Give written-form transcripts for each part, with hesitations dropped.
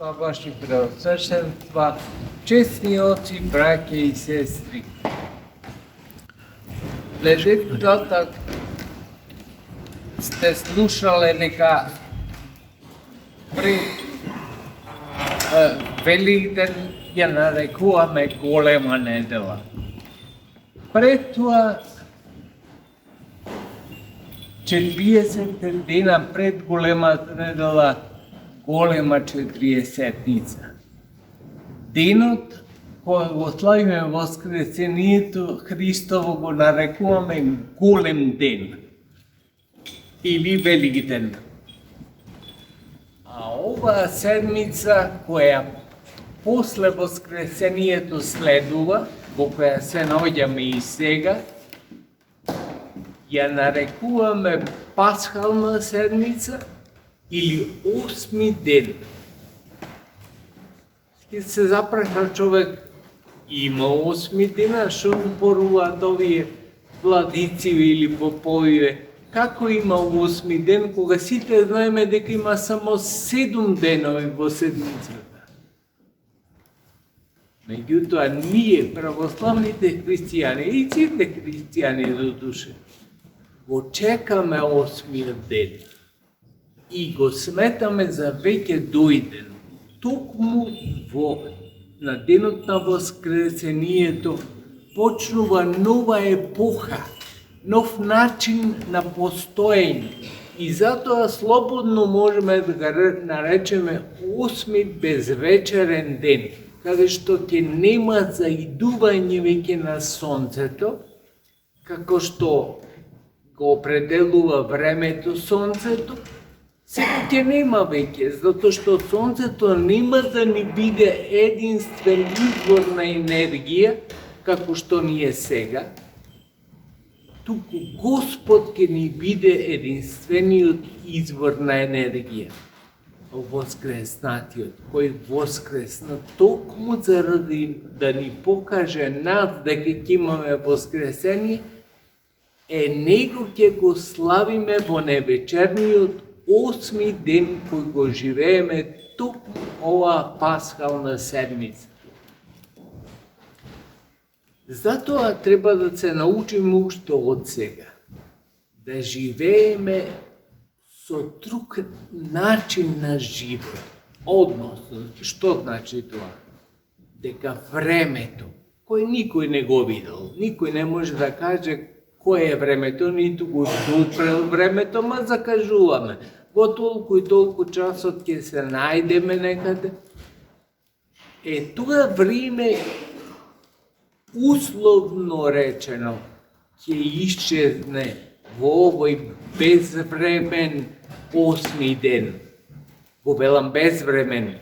Ваши преосвещенства, честни отци, браќа и сестри. Ледетата сте слушале дека пред Великден ја нарекуваме голема недела. Пред тоа 40 дена пред големата недела, голема Четириесетница. Денот кој го славиме Воскресението Христово го нарекуваме голем ден или Великден. А оваа седмица која после Воскресението следува, во која се наоѓаме и сега, ја нарекуваме Пасхална седмица или 8 ден. Ке се запраша човек, има 8 дена, што зборуваат овие владици или поповиве. Како има 8 ден, кога сите знаеме дека има само 7 денови во седмицата. Меѓутоа, ние, православните христијани и сите христијани до душе, го чекаме 8 ден и го сметаме за веќе дојден. Токму на денот на Воскресението почнува нова епоха, нов начин на постоење. И затоа слободно можеме да го наречеме 8 безвечерен ден, каде што ќе нема заидување веќе на сонцето, како што го определува времето сонцето, сега ќе нема веќе, затоа што сонцето нема да ни биде единствен извор на енергија, како што ни е сега, туку Господ ќе ни биде единствениот извор на енергија. Воскреснатиот, кој воскресна токму заради да ни покаже нас дека ќе имаме воскресение, него ќе го славиме во невечерниот 8 ден кој го живееме токму оваа пасхална седмица. Затоа треба да се научиме уште од сега, да живееме со друг начин на живот. Односно, што значи тоа? Дека времето, кој никој не го видел, никој не може да каже кој е времето, ниту го допрел времето, ма закажуваме. Во толку и толку часот ќе се најдеме некаде. Тоа време, условно речено, ќе исчезне во овој безвремен 8 ден. Го велам безвремен,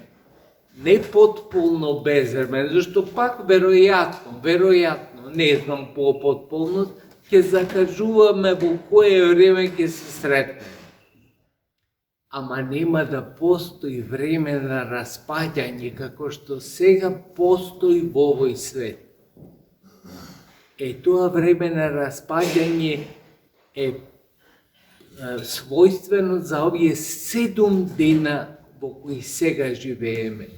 не потполно безвремен, зашто пак веројатно, не знам по потполност, ќе закажуваме во кое време ќе се сретне. Ама нема да постои време на распаѓање, како што сега постои во овој свет. Тоа време на распаѓање е својствено за овие 7 дена во кои сега живееме.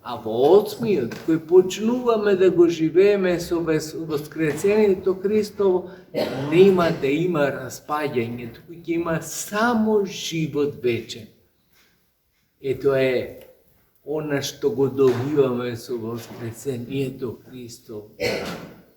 А во 8-миот, кој почнуваме да го живееме со Воскресението Христово, нема да има распаѓање, туку ќе има само живот вечен. Тоа е она што го добиваме со Воскресението Христово.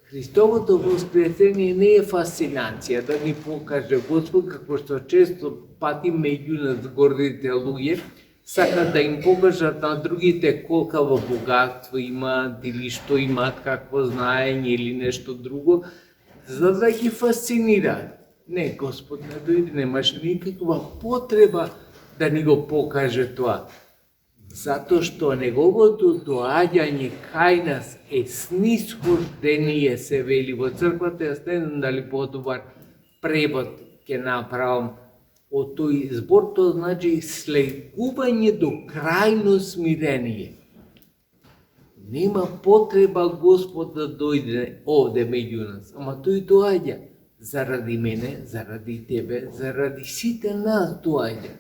Христовото Воскресение не е фасцинација да ни покаже Господ, како што често пати меѓу нас гордите луѓе сакат да им покажат на другите колкаво богатство имаат или што имаат, какво знаење или нешто друго, за да ги фасцинираат. Не, Господ не дојде, немаше никаква потреба да ни го покаже тоа. Затоа што неговото доаѓање кај нас е снисхождение, се вели во црквата. Јас не знам дали подобар превод ќе направам од тој збор, тоа значи слегување до крајно смирение. Нема потреба Господ да дојде овде меѓу нас, ама тој доаѓа заради мене, заради тебе, заради сите нас доаѓа.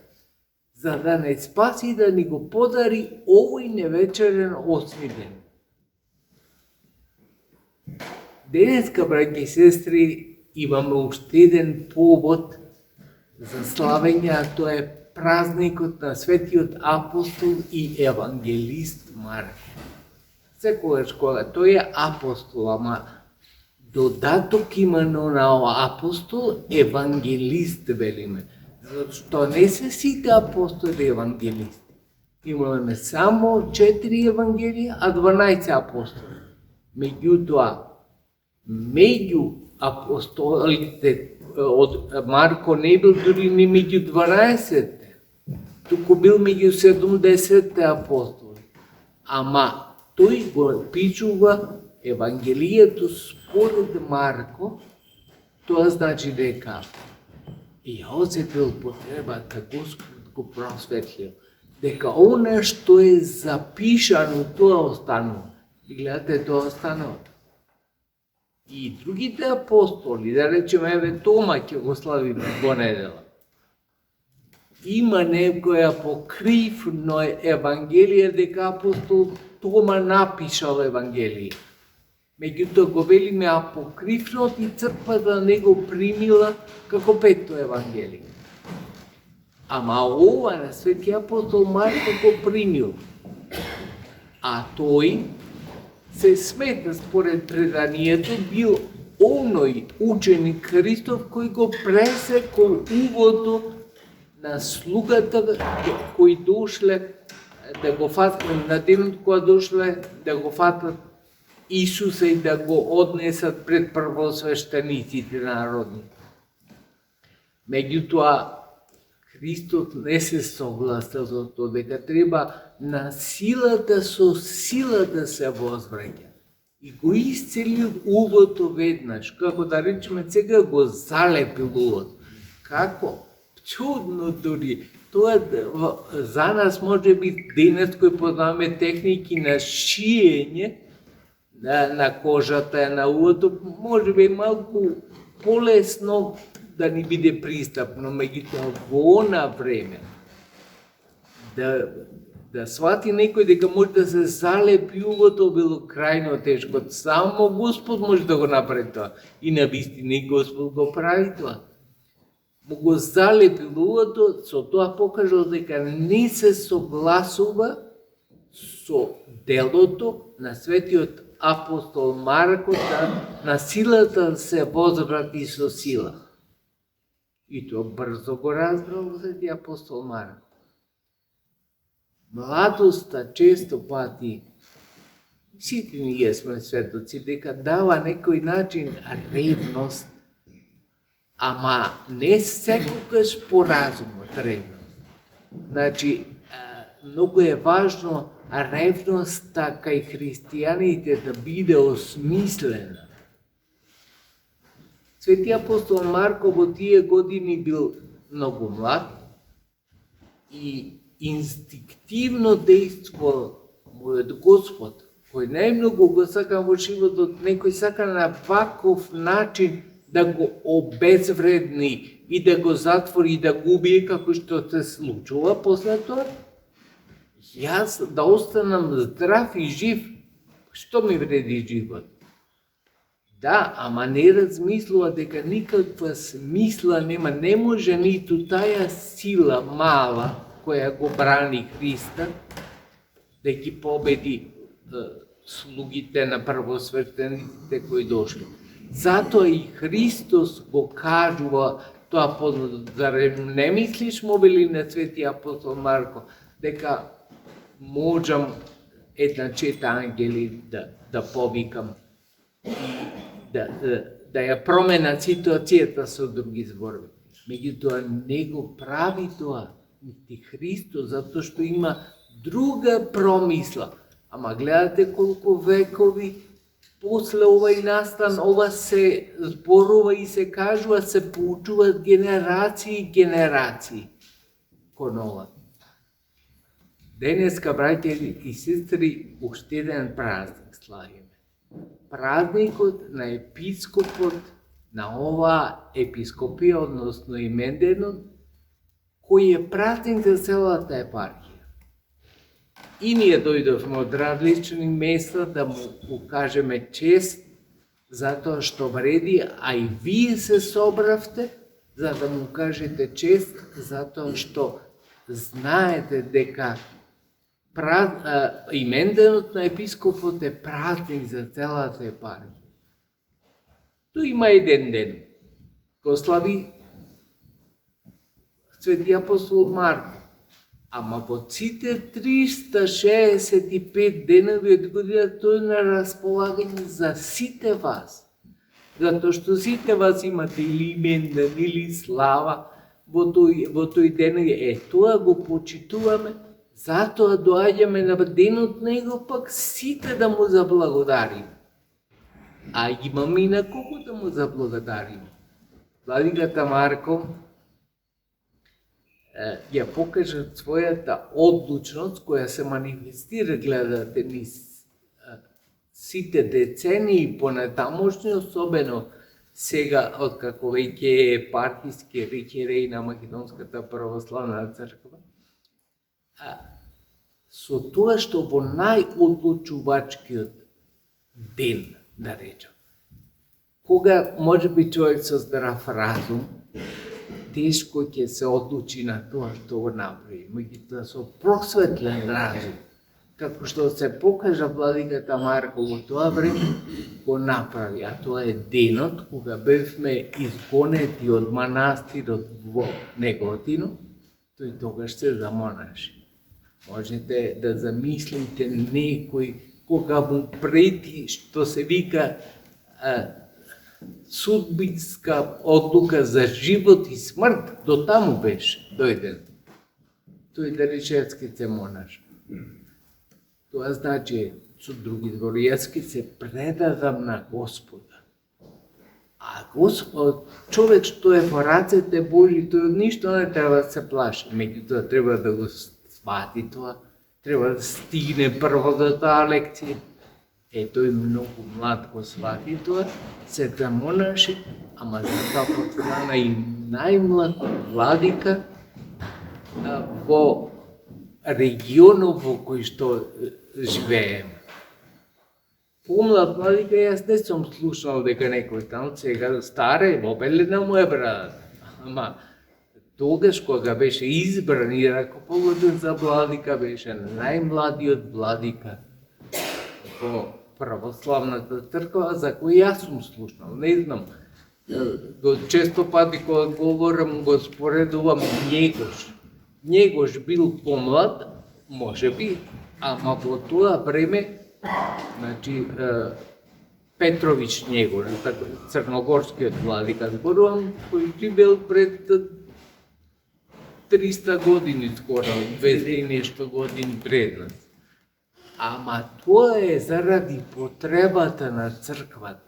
за да не спаси да ни го подари овој невечерен 8 ден. Денеска, браќи и сестри, имаме уште еден повод за славење, а тоа е празникот на светиот апостол и евангелист Марко. Секогаш кога тој е апостол, ама додаток има на апостол, евангелист велиме. Зашто не се сите апостоли евангелисти. Имаме само 4 евангелија, а 12 апостоли. Меѓутоа, меѓу апостолите од Марко не бил дури ни меѓу 12, туку бил меѓу 70 апостоли. Ама тој го пишува Евангелието според Марко, тоа значи дека и осетил потребата, Господ го просветлил, дека она што е запишано, тоа останува. И гледате, тоа останува. И другите апостоли, да речеме, еве Тома ќе го славиме во недела. Има некоја покривно Евангелие дека апостол Тома напишал Евангелие. Меѓутоа го велиме апокривно и црквата не го примила како петто Евангелие. Ама ова на свети апостол Марко го примил. А тој се смета според преданието бил оној ученик Христов кој го пресекол угото на слугата кои дошле да го фатат на денот кога дошле да го фатат Исуса и да го однесат пред првосвештениците народни. Меѓутоа, Христос не се согласил за тоа дека треба на силата со сила да се возвраќа. И го исцелил увото веднаш, како да речеме сега го залепил увото. Како? Чудно дури. Тоа за нас може би денес кој познаваме техники на шиење на кожата, на увото, може би малку полесно да ни биде пристапно, меѓутоа во она време да свати некој дека може да се залепи увото било крајно тешко. Само Господ може да го направи тоа. И на вистина Господ го прави тоа. Му го залепи увото, со тоа покажал дека не се согласува со делото на светиот апостол Марко на силата да се возврати со сила. И тоа брзо го разбрал свети апостол Марко. Младоста често пати, сите ние сме светоци, дека дава некој начин ревност, ама не секогаш по разумот ревност. Значи, многу е важно ревноста кај христијаните да биде осмислена. Свети апостол Марко во тие години бил многу млад и инстинктивно действувал мојот Господ, кој најмногу го сака во животот, некој сака на ваков начин да го обезвредни и да го затвори и да го убие, како што се случува после тоа. Јас да останам здрав и жив, што ми вреди живот? Да, ама не размислува дека никаква смисла нема, не може ниту таа сила мала која го брани Христа, да ги победи слугите на првосвештениците кои дошли. Затоа и Христос го кажува тоа познато, зарем не мислиш, му вели на свети апостол Марко, дека можам една чета ангели да повикам и да ја промена ситуацијата со други зборови. Меѓутоа не го прави тоа нити Христос, затоа што има друга промисла. Ама гледате колку векови после овај настан, ова се зборува и се кажува, се поучуваат генерации и генерации кон ова. Денеска, браќи и сестри, уште еден празник славиме. Празникот на епископот на оваа епископија, односно Именденот, кој е празник за целата епархија. И ние дојдовме од различни места да му укажеме чест затоа што вреди, а и вие се собравте за да му кажете чест затоа што знаете дека именденот на епископот е празник за целата епархија. Тој има еден ден, кој слави Свети апостол Марко, ама во сите 365 денови од годината тој на располагање за сите вас. Затоа што сите вас имате или именден, или слава во тој ден, тоа го почитуваме, затоа доаѓаме на денот него пак сите да му заблагодариме. А имаме и на кого да му заблагодариме. Владиката Марко ја покажа својата одлучност која се манифестира, гледате, низ сите децении понатамошни, особено сега, откако веќе е епархиски архиерей на Македонската православна црква, со тоа што во најодлучувачкиот ден, да речем, кога може би човек со здрав разум, тешко ќе се одлучи на тоа што го направи, меѓутоа со просветлен разум, како што се покажа владиката Марко во тоа време, го направи, а тоа е денот кога бевме изгонети од манастирот во Неготино, тој тогаш се замонаши. Можете да замислите некој кога му прети што се вика судбинска одлука за живот и смрт, до таму беше дојден. Тој Даричевски се монаш. Тоа значи, со други зборови, јас ќе се предадам на Господа. А Господ, човек што е во рацете Божи, тој од ништо не треба да се плаши. Меѓутоа треба да го свати тоа, треба да стигне прво до таа лекција. Тој многу млад го свати тоа, се замонаши, ама затоа потврана и најмлад владика во регионот во кој што живееме. Помлад владика, јас не сум слушал дека некој таму сега старе, обелена му е брат. Ама тогаш кога беше избран и ракоположен за владика, беше најмладиот владика во православната црква, за кој јас сум слушнал. Не знам, често пати кога говорам, го споредувам Njegos. Njegos бил помлад, може би, ама во тоа време, значи, Петрович Njegos, црногорскиот владика, зборувам, кој живел пред 300 години скоро, 200 и нешто години пред нас. Ама тоа е заради потребата на црквата.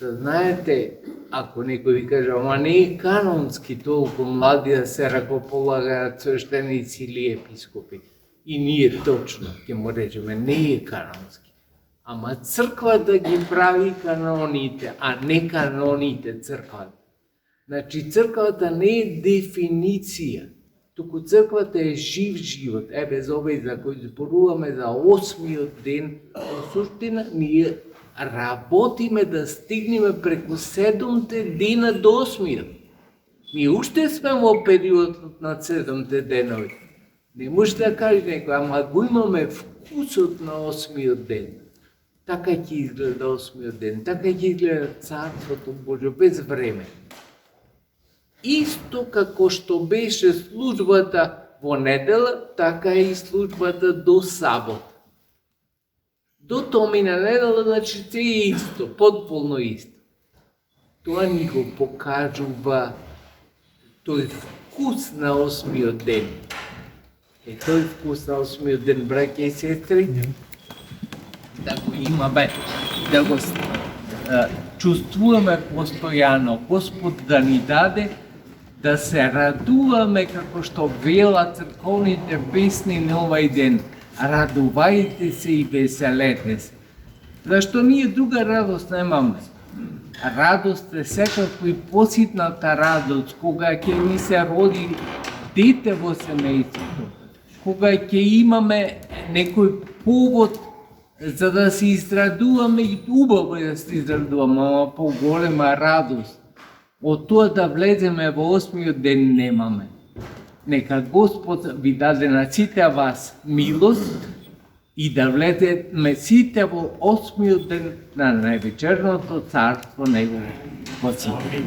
Да знаете, ако некој ви каже, ама не е канонски толку млади да се ракополагаат свештеници или епископи. И ние точно ќе му речеме, не е канонски. Ама црквата ги прави каноните, а не каноните црквата. Значи црквата не е дефиниција, туку црквата е жив живот. За овој за кој зборуваме за 8-миот ден, во суштина ние работиме да стигнеме преку 7-те дена до 8-миот. Ние уште сме во периодот на 7-те денови. Не може да каже некој, ама го имаме вкусот на 8-миот ден. Така ќе изгледа 8-миот ден, така ќе изгледа Царството Божјо без време. Исто како што беше службата во недела, така и службата до сабот. До томина недела, значи се е исто, потполно исто. Тоа ни го покажува тој вкус на 8-миот ден. Тој вкус на 8-миот ден, браќа и сестри, да го имаме, да го чувствуваме постојано. Господ да ни даде да се радуваме како што велат црковните песни на овај ден. Радувајте се и веселете се. Зашто ние друга радост немаме. Радост е секако и поситната радост, кога ќе ни се роди дете во семејството, кога ќе имаме некој повод за да се израдуваме и убаво да се израдуваме, ама поголема радост. Од тоа да влеземе во 8-миот ден немаме. Нека Господ ви даде на сите вас милост и да влеземе сите во 8-миот ден на највечерното царство Негово. Во сите.